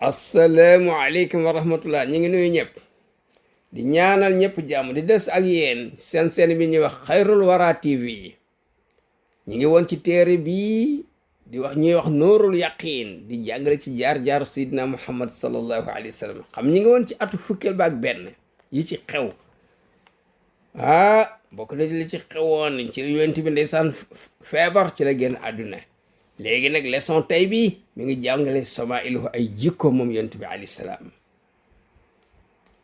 asalaamualeykum wa rahmatullah ñu ngi nuyu ñëpp di ñaanal ñëpp jàmm di des ak yéen seen bi ñuy wax xayrul wara tv ñu ngi woon ci téere bii di wax ñuy wax nuurul yaqiin di jàngale ci jaar-jaaru sayidina muhammad sallallahu alayhi wa sallam xam ñi ngi woon ci atu fukkeel ba ak benn yi ci xew bokk na ci li ci xewoon ci yonent bi ndeysaan feebar ci la génn àdduna léegi nag leçon tey bi mi ngi jàngale samailuhu ay jikko moom yonent bi alayhi salaam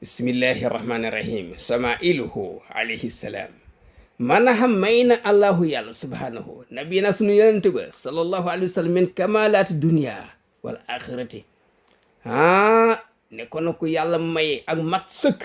bismillahi rahmani rahim samailuhu alayhi salaam manaxam may na allahu yàlla subhanahu nabiyina sunu yonent ba sallallahu alayhi wa sallam min kamalaati dunia wal axirati ne ko na ko yàlla may ak mat sëkk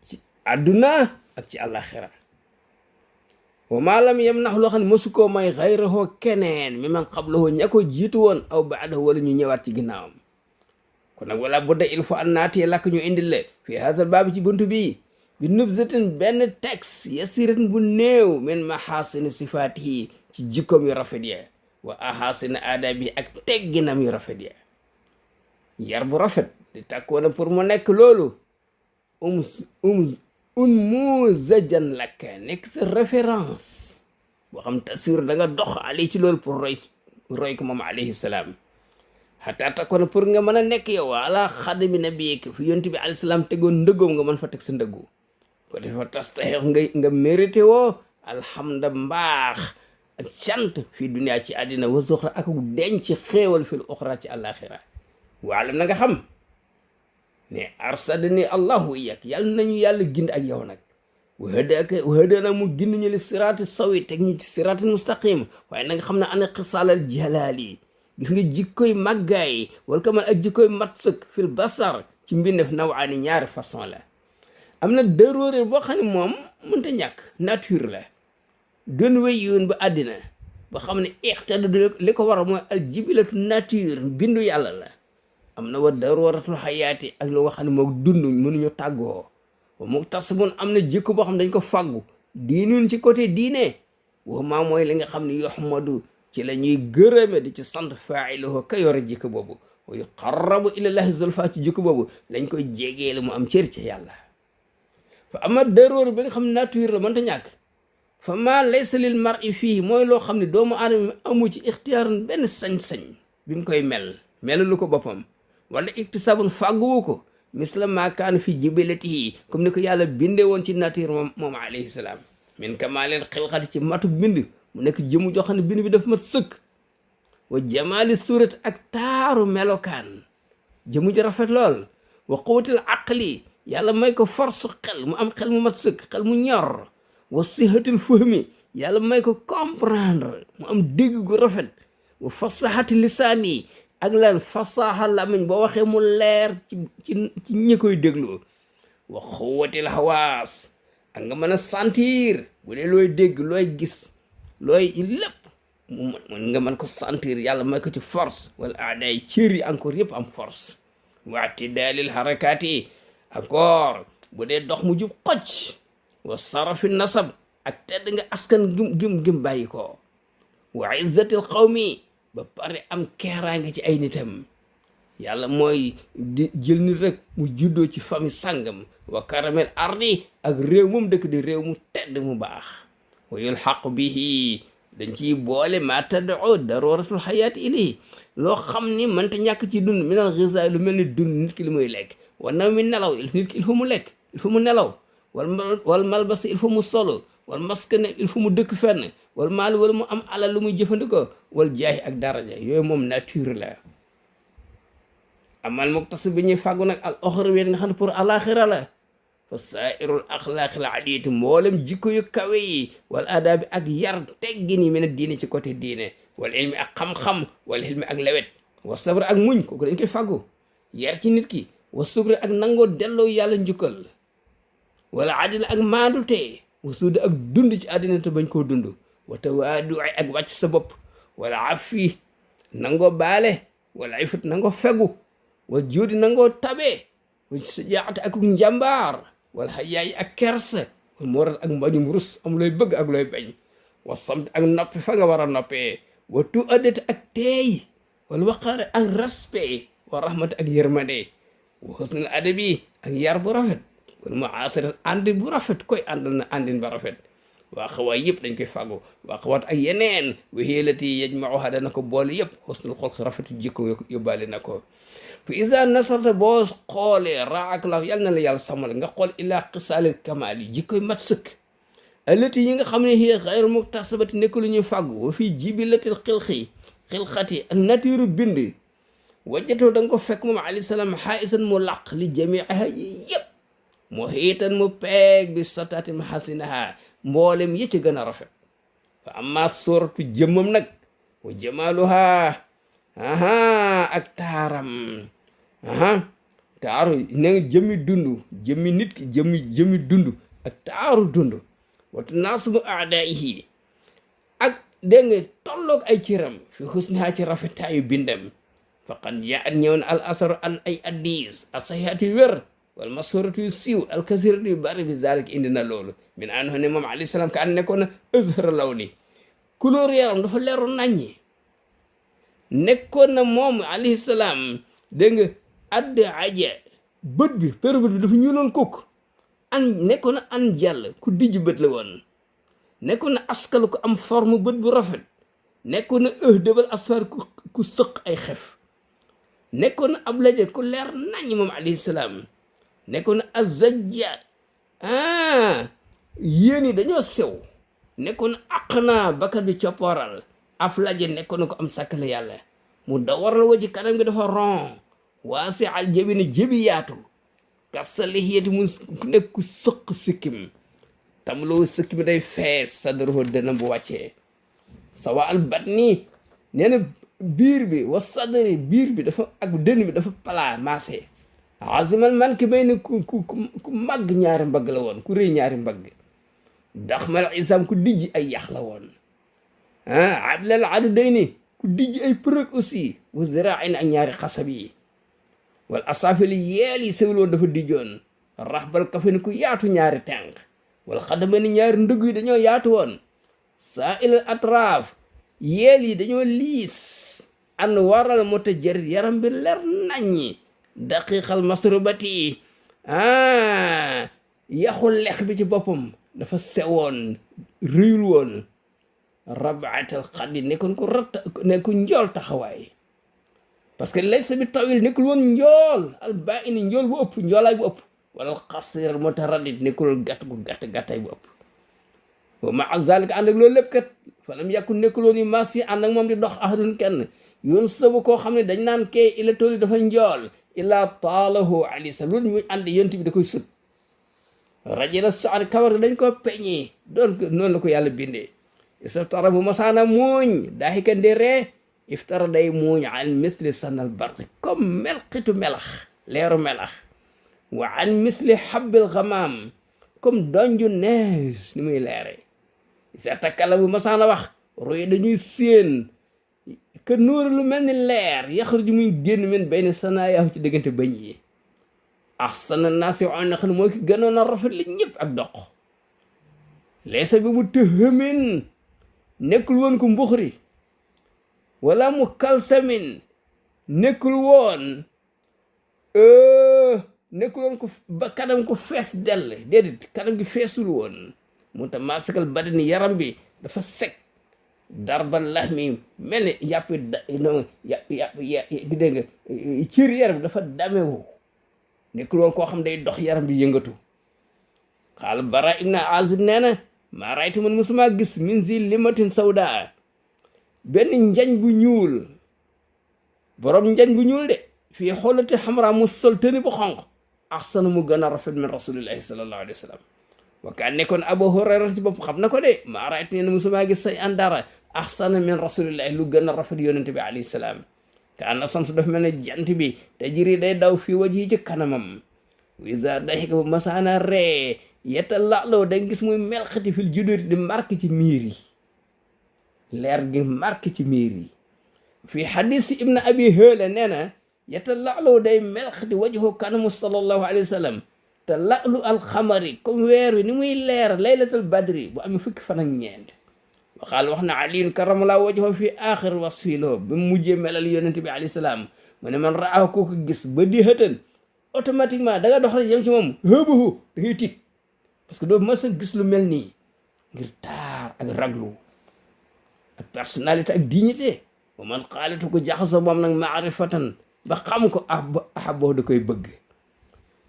ci àdduna ak ci àlaxira wa maa lam yamnax loo xam ne mosu koo may xayrahu keneen mi man qablahu ña ko jiitu woon aw baadahu wala ñu ñëwaat ci ginnaawam kon nag wala budda il faut an naatee lakk ñu indil le fii haasal baabi ci buntu bi bi nubzatin benn texte yasiratin bu néew min mahasini sifaatihi ci jikkoom yu rafet ya wa ahasini aadabi ak tegginam yu rafet ya yar bu rafet di tàkkoona pour mu nekk loolu muzajan lakka nekk sa référence boo xam tasir da nga dox ali ci loolu pour roy ko moom alayhi salaam xataa takkoon pour nga mën a nekk yow ala xadami nabiyik fi yonent bi alayhi salaam tegoon ndëggoom nga mën fa teg sa ndëggu ko defa tastaxeex nga mérité woo alhamda mbaax ak cant fii dunia ci àddina wa zuxra ak denc xéewal fil oxra ci àlaxira waalam na nga xam ne arsadani allahu iyak yàlla nañu yàlla gind ak yow nag wahadana mu gind ñu li siraati sawi teg ñu ci siraati mustaqim waaye na nga xam ne ana xisaalal jalaali gis nga jikkoy màggaay wala kamal ak jikkoy mat sëkk fil basar ci mbindeef nawaani ñaari façon la am na dëróore boo xam ne moom mënta ñàkk nature la doon wéy yoon ba àddina ba xam ne ixtadu li ko war a mooy al jibilatu nature bindu yàlla la am na wa daruratul xayaati ak loo xam ne moom dund mënuñu tàggoo wa mu tasbun am na jikko boo xam ne dañ ko fàggu diinun ci côté diine wa maa mooy li nga xam ne yoxmadu ci la ñuy gërëme di ci sant faailuhu ka yore jikko boobu wa yuqarrabu ilallahi zulfa ci jikko boobu lañ koy jégeele mu am cër ci yàlla fa ama daroor bi nga xam ne nature la mënta ñàkk fa ma laysa lil mar'i fii mooy loo xam ne doomu aadama amu ci ixtiyaarun benn sañ-sañ bi mu koy melalu ko boppam wala iktisabun fàgguwu ko misla ma kaan fi jibilatihi comme ni ko yàlla binde woon ci nature moom alayhi salaam min kamaalil xilqati ci matuk bind mu nekk jëmu joo xam ne bind bi dafa mat sëkk wa jamaali surat ak taaru melokaan jëmu ji rafet lool wa quwatil aqli yàlla may ko force xel mu am xel mu mat sëkk xel mu ñor wa sihatil fahmi yàlla may ko comprendre mu am dégg gu rafet wa fasahati lisaani ak lan fasaaxa lamiñ boo waxee mu leer ci ñi koy déglu wa xuwatil hawaas ak nga mën a sentir bu dee looy dégg looy gis looy lépp mën nga mën ko sentir yàlla may ko ci force wala aaday cër yi encore yëpp am force waati daalil harakaat yi encore bu dee dox mu jub xoj wa sarafi nasab ak tedd nga askan gim bàyyi ko wa izzatil qawmi ba pare am keeraange ci ay nitam yàlla mooy di jël nit rek mu juddoo ci famille sàngam wa karamel ardi ak réew moom dëkk di réew mu tedd mu baax wa yulxaq bihi dañ ciy boole ma tad'u daruratul xayaati ilayhi loo xam ni mënta ñàkk ci dund minal ghizaa lu mel ni dund nit ki li muy lekk wa naw mi nelaw nit ki il faut mu lekk il faut mu nelaw wal malbas il faut mu solo wal maskane il faut mu dëkk fenn wal maal wala mu am alal lu muy jëfandikoo wal jaayi ak daraja yooyu moom nature la amal muktasib bi ñuy fàggu nag al oxrawi nga xam ne pour alaxira la fa saairul axlaaqil adiyati mboolem jikko yu kawe yi wal aadaabi ak yar teggin yi mene diine ci côté diine wal ilmi ak xam-xam wal ilmi ak lewet wa sabr ak muñ kooku dañ koy fàggu yar ci nit ki wa sukri ak nangoo delloo yàlla njukkal wala adil ak maandute wa suuda ak dund ci àddina te bañ koo dund wa tawaadu ak wàcc sa bopp wala afi nangoo baale wala ifat nangoo fegu wal juudi nangoo tabe wa sajaate ak njàmbaar wala xayaay ak kersa wal moral ak mbañum rus am looy bëgg ak looy bañ wa samt ak noppi fa nga war a noppee wa tu addate ak teey wala waqaare ak respect wa rahmati ak yërmande wa husnul adabi ak yar bu rafet wal muasara àndi bu rafet koy àndal na àndin ba rafet waa xawaay yëpp dañ koy fàggu waa xawaat ak yeneen wahiyalati yajmauha dana ko boole yëpp husnul xulq rafetu jikko yóbbaale na ko fa ida nasarta boo xoolee raak la yàlla na la yàlla sàmmal nga xool ilaa xisaalil kamaal yi jikkoy mat sëkk allati yi nga xam ne hiya xayru muktasabati nekk lu ñuy fàggu wa fii jibilatil xilxati ak nature bind wajjatoo da nga ko fekk moom alayhi salaam xaaisan mu laq li jamiiha yi yëpp mu xiitan mu peeg bi sataati mahasinaha mboolem yi ci gën a rafet fa amma suratu jëmmam nag wa jamaaluha ak taaram taaru ne nga jëmmi dund jëmmi nit ki jëmmi dund ak taaru dund wa tanaasubu aadaihi ak dégg nga tolloog ay ciram fi husniha ci rafetaayu bindam faqad jaat ñëw na al asaru an ay addis asahihat yu wér wal masuratu yu siiw al kasiratu yu bari bi zalik indi na loolu min anhu ne moom alayhi salaam ka an nekkoon na azhara law ni couleur yaram dafa leeru naññi nekkoon na moom alayhi salaam dégg nga add aja bët bi pér bët bi dafa ñuuloon kukk nekkoon na an jàll ku dijj bët la woon nekkoon na askal ku am forme bët bu rafet nekkoon na dëbal asfar ku sëq ay xef nekkoon na ab laja ku leer naññi moom alayhi salaam nekkoon na azajja yéen yi dañoo sew nekkoon na aq naa bakkat bi coppooral af laje nekkoon na ko am sàkkale yàlla mu dawar la wa ci kanam gi dafa ron waasi al jëbi ne jëbi yaatu kasalihiyati mu nekk ku sëq sikkim tam loo sikkim day fees sadruhu dëna bu wàccee sawa al batni nee na biir bi wa sadri biir bi dafa ak dënn bi dafa palaa maase azimal man ki bay ne ku màgg ñaari mbagg la woon ku rëy ñaari mbagg daxmal isam ku dijj ay yax la woon ablal adu day ni ku dijj ay përëg aussi wa ziraain ak ñaari xasab yi wal asafili yeel yi sewloo dafa dijjoon raxbal kafin ku yaatu ñaari tenq wala xadama ni ñaari ndëgg yi dañoo yaatu woon saa ilal atraaf yeel yi dañoo liis an waral mutajarrid yaram bi leer naññi daqiqal masrubati yaxul lex bi ci boppam dafa sewoon rëyul woon rabaatal xaddi nekkoon ko nekku njool taxawaay parce que laysa bi tawil nekkul woon njool al baa ini njool bu ëpp njoolaay bu ëpp wala xasir mutaraddid nekkul gàtt gu gàttaay bu ëpp wa maa zalika ànd ak loolu lépp kat falam yàkkun nekkul woon yu mas yi ànd ak moom di dox ahadun kenn yoon sabu koo xam ne dañ naan kay ila tooli dafa njool illa taalahu alayhi salaam loolu ñu ànd yonent bi da koy sut rajala saar kawar dañ ko peñee doon ko noonu la ko yàlla bindee iftara bu masaana muuñ daahika ndiree iftara day muuñ an misli sanal barqi comme melxitu melax leeru melax wa an misli habbil xamaam comme donju neige ni muy leere sa takkala bu masaana wax roye dañuy séen que nuuru lu mel ni leer yaxruju muy génn men bayna sanaayahu ci diggante bañ yi ahsana naasi on na xam ne mooy ki gënoon a rafet li ñëpp ak doq leesa bi mu tëxamin nekkul woon ko mbuxri wala mu kalsamin nekkul woon ko ba kanam ko fees dell déedéet kanam gi feesul woon mu ta masikal badani yaram bi dafa sec darbal lahmi mel ni yàpp dégg nga cër yaram bi dafa damewu nekkul woon koo xam day dox yaram bi yëngatu xaal bara ibn azib nee na maa raytu man musuma gis min zi limatin sawda benn njañ bu ñuul borom njañ bu ñuul de fii xoolati xamra mu sol tëni bu xonq axsana mu gën a rafet min rasulillahi sallallahu alayhi wa sallam wa kaan nekkoon abu hurayra ci bopp xam na ko de maa raytu nee na musuma gis say andara axsana min rasulillahi lu gën a rafet yonente bi alayhi salaam ka anna samsu dafa mel ne jant bi te jiri day daw fii waji ci kanamam wisa daxika bu masaana ree yetta laloo da gis muy melxati fil judóoti di marque ci miir yi leer gi marque ci miir yi fii xadis ibn abi hëla nee na yetta laloo day melxati wajhu kanamu sallallahu alayhi wa sallam te lalu alxamari comme weer wi ni muy leer laylatul badri bu amee fukki fan ak ñeent waxaal wax na aliin karamallahu wajhahu fi axir wasfi loo ba mu mujjee melal yonente bi alayhi salaam mu ne man raahu koo ko gis ba di hëtan automatiquement da nga dox rek jëm ci moom hëbahu da ngay tiit parce que doo mës a gis lu mel nii ngir taar ak raglu ak personnalité ak dignité wa man xaalitu ko jaxasoo moom nag maarifatan ba xam ko ahaboo da koy bëgg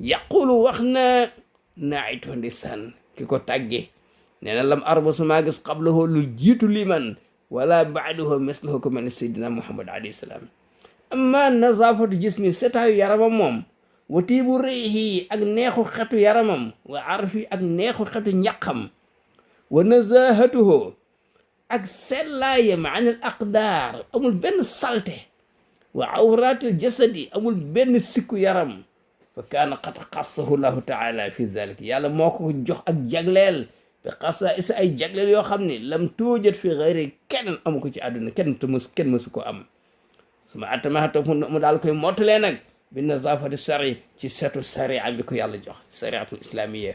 yaqulu wax na naaytoo ndeysaan ki ko tàgge nee na lam arba sumaa gis qablahu lu jiitu liman wala baaduhu mislahu ko mel ne seydina muhammad alayhi salaam amma nazafatu jismi setaayu yaramam moom wa tiibu riihi ak neexu xetu yaramam wa arfi ak neexu xetu ñaqam wa nazahatuhu ak sellaayam an al aqdaar amul benn salte wa awratil jasadi amul benn sikku yaram fa kaana qad xassahu llahu taala fi zalik yàlla moo ko jox ak jagleel bi xasa isa ay jagleel yoo xam ne lam tuujat fi gayri kenn amu ko ci àdduna kenn mësu ko am su ma atamaata mu daal koy mottalee nag bi nazafati sari ci setu sharia bi ko yàlla jox shariatul islamiyya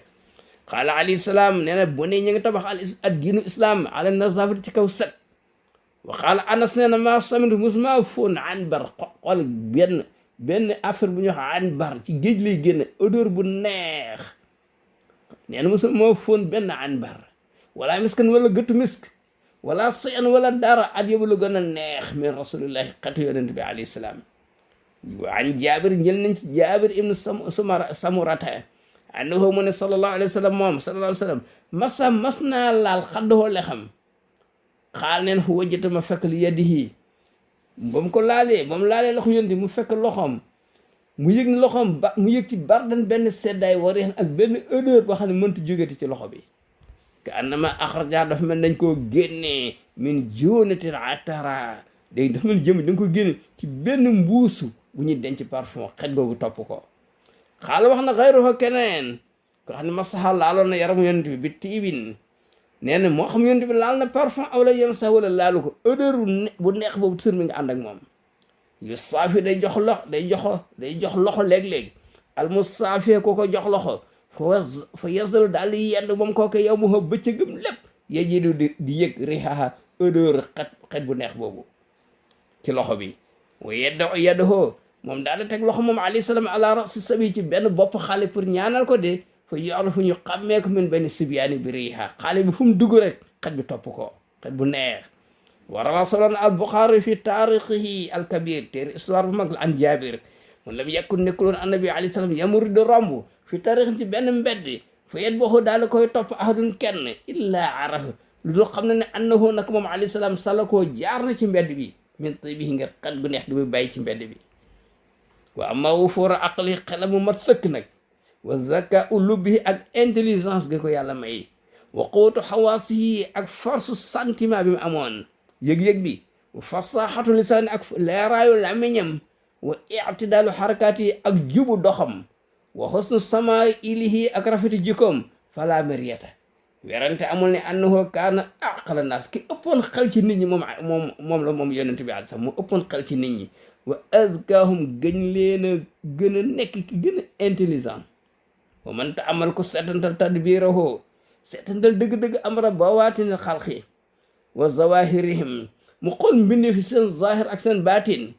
qaala alayhi salaam nee na bu ne ñu ngi tabax ad diinu islam ala nazafati ci kaw set wa qaala anas nee na maa samitu musuma foon anbar xool benn affaire bu ñu wax anbar ci géej lay génn odeur bu neex nee na musuma foon benn anbar wala miskan wala gëttu misk wala sayan wala dara at yóbbu lu gën a neex min rasulillahi xatu yonent bi alayhi salaam wa an jaabir njël nañ ci jaabir ibnu samurata annahu mu ne sallallahu alayhi wa sallam moom sallallahu alayhi wa sallam mas naa laal xaddoo lexam xaal neen fu wajjata ma fekk li yadihi ba mu ko laalee loxo yonent mu fekk loxoom mu yëg ni loxoom mu yëg ci bardan benn seddaay wareen ak benn odeur boo xam ne mënta jógeti ci loxo bi ka annama axraja dafa mel dañ koo génnee min jóonatil atara dégg dafa mel jëm da nga ko génne ci benn mbuusu bu ñuy denc parfum xet googu topp ko xaala wax na xayruha keneen ko xam ne masaha laaloon na yaramu yonent bi bi tiibin nee na moo xam yonent bi laal na parfum aw la yem sax wala laalu ko odeur bu neex boobu toujours mi nga ànd ak moom yu saafi day jox loxo léeg-léeg al mu saafee ko jox loxo fa yasalu daal di yendu moom kooku yow mu xa bëccëgam lépp yejidu di yëg rihaha odeur xet bu neex boobu ci loxo bi wa yeddaho moom daal di teg loxo moom alayhi salaam ala rasi sabi ci benn bopp xale pour ñaanal ko de fa yoru fu ñu xàmmee ko min benn sibyaani bi riha xale bi fu mu dugg rek xet bi topp ko xet bu neex wa rawa soloon al buxaari fi taarixihi al kabir téere histoire bu mag la an jaabir mun lam yekkun nekkuloon annabi alayhi salaam yamuri de romb fi taarixin ci benn mbedd fa yet booxu daal di koy topp ahadun kenn illaa arafa lu dul xam ne ne annahu nag moom alayhi salaam salakoo jaar na ci mbedd bi min tibihi ngir xet gu neex gi muy bàyyi ci mbedd bi wa amma wufuura aqli xelam mu mat sëkk nag wa zaka u lubbihi ak intelligence ga ko yàlla may wa quwwatu xawaasihi ak force sentiment bi mu amoon yëg-yëg bi wa fasaxatu lisaani ak leeraayu làmmiñam wa ictidaalu xarakaat yi ak jubu doxam wa xusnu samaa ilihi ak rafeti jikkoom fala mariyata werante amul ne annahu kaana aqala naas ki ëppoon xel ci nit ñi moom la moom yonent bi sax mu ëppoon xel ci nit ñi wa azkaahum gën a nekk ki gën a intelligent wa man ta amal ko seetantal tadbirahu seetantal dëgg-dëgg amra bawaatin xalqi wa zawahirihim mu xool mbindee fi seen zahir ak seen baatin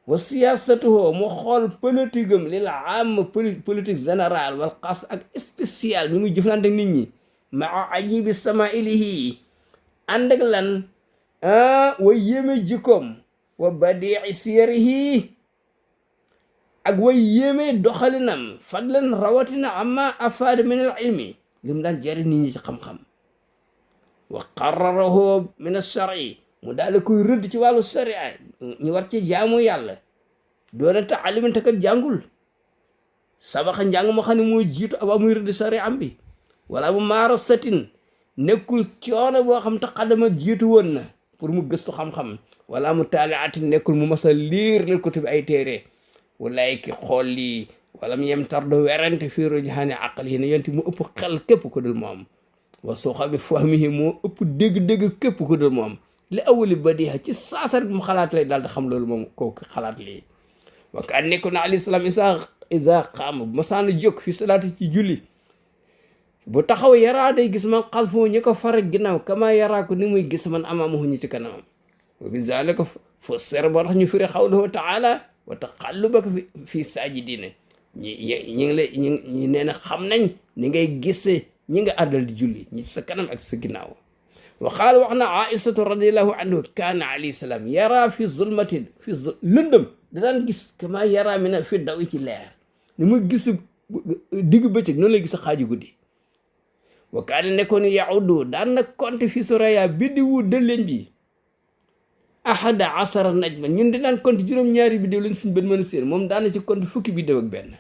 wa siyasatuhu mu xool politique am lil am politique générale wal xaas ak spécial ñi muy jëflante nit ñi maa ajibi samailihi ànd ak lan wa yéeme jikkoom wa badii siyarihi ak way yéeme doxalinam fadlan rawatina amma afaada min al ilmi li mu daan jëriñ nit ñi ci xam-xam wa qarrarahu min alshar'i mu daal koy rëdd ci wàllu sharia ñu war ci jaamu yàlla doona ta alimin te kat jàngul sabaxa njàng moo xam ne mooy jiitu aba muy rëdd sharia am bi wala mu maara satin nekkul coono boo xam te xadama jiitu woon na pour mu gëstu xam-xam wala mu taaliatin nekkul mu mas a liir lil kutubi ay téere walaay ki xool lii wala mu yem tar do werante fii rujahaani aqal yi ne yonti mu ëpp xel képp ko dul moom wa suuxa bi fahmihi moo ëpp dégg-dégg képp ko dul moom li awali badiha ci saasar mu xalaat lay daal di xam loolu moom kooku xalaat lii wa ka nekku na alayhi salaam isa qaama bu masaana jóg fi salaati ci julli bu taxaw yaraa day gis man xalfoo ñi ko far ginnaaw kama yaraa ko ni gis man amaamahu ñi ci kanamam wa bi zalika fo ser boo tax ñu firi xawluhu taala wa taqallubaka fi saajidina ñi ngi lay ñi nee na xam nañ ni ngay gisee ñi nga àddal di julli ñi sa kanam ak sa ginnaaw. wa qaala wax na aïsatu radiallahu anhu kaana alayhi salaam yara fi zulmatin lëndëm da daan gis kama yara mi na fi daw ci leer ni muy gis diggu bëccëg noonu lay gis xaaju guddi. wa kaana nekkoon yaudu daan na compte fi soraya biddiwu dëlleen bi ahada asara najma ñun dinaan compte juróom-ñaari biddiw lañ suñ bët mën a séen moom daana ci compte fukki biddiw ak benn.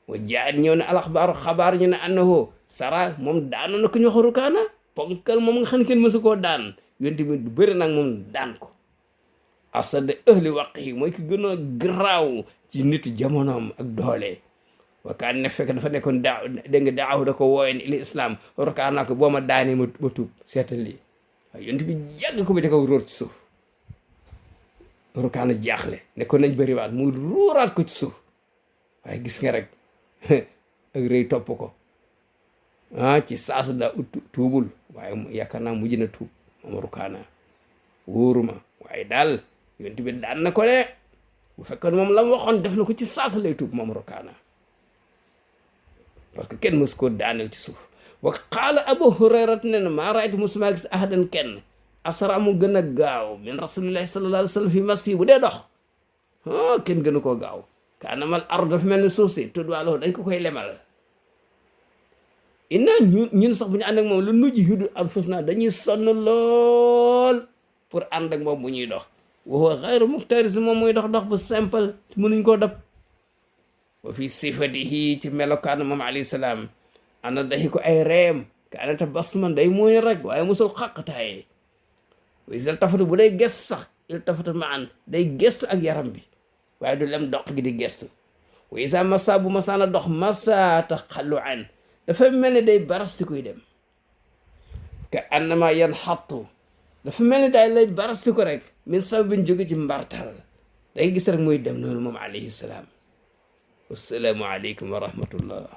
wa jaat ñëw ne alaxbaaru xabaar ñu ne annahu sara moom daanoon na ko ñu wax Rukaana ponkal moom nga xam ne kenn mësu koo daan yonte bi du bëri nag moom daan ko. asad ahli waqi mooy ki gën a garaaw ci nitu jamonoom ak doole. wa kaan ne fekk dafa nekkoon daaw dégg nga daaw da ko wooyeen ili islam Rukaana ko boo ma daanee ma tuub seetal lii waaye yonte bi jàgg ko ba ca kaw róor ci suuf. Rukaana jaaxle ne ko nañ bëriwaat mu ruuraat ko ci suuf waaye gis nga rek ak rëy topp ko ci saasa daa tuubul waaye yaakaar naa mujj na tuub moom Rukaana wóoruma waaye daal yonent bi daan na ko de bu fekkoon moom la mu waxoon def na ko ci saasa lay tuub moom Rukaana parce que kenn mës koo daaneel ci suuf. wa qaala Abu Hurayrat ne na maa raaytu musuma gis ahadan kenn asra mu gën a gaaw min rasulillahi sallallahu alayhi wa sallam fi masi bu dee dox kenn gënu koo gaaw kaanamal ard dafa mel ni suuf si tuddwaaloo dañ ko koy lemal. inna ñun sax bu ñu ànd ak moom lu nujji hudu anfusna dañuy sonn lool pour ànd ak moom bu ñuy dox. wa huwa ghayru muktaris moom muy dox bu simple mënuñ koo dab. wa fi sifatihi ci melokaan moom alayhi salaam ana daxi ko ay reem kaanata basman day mooy rek waaye musul xaqataay. wa is iltafata bu day gest sax iltafata maan day gestu ak yaram bi waaye du lem doq gi di gestu. wa isa masa bu masaana dox masa taxallu an dafa mel ni day barasti kuy dem ka annama yan xattu dafa mel ni day lay barasti ko rek min sababin jóge ci mbartal day gis rek muy dem noonu moom alayhi salaam. wassalaamu aleykum wa rahmatullah.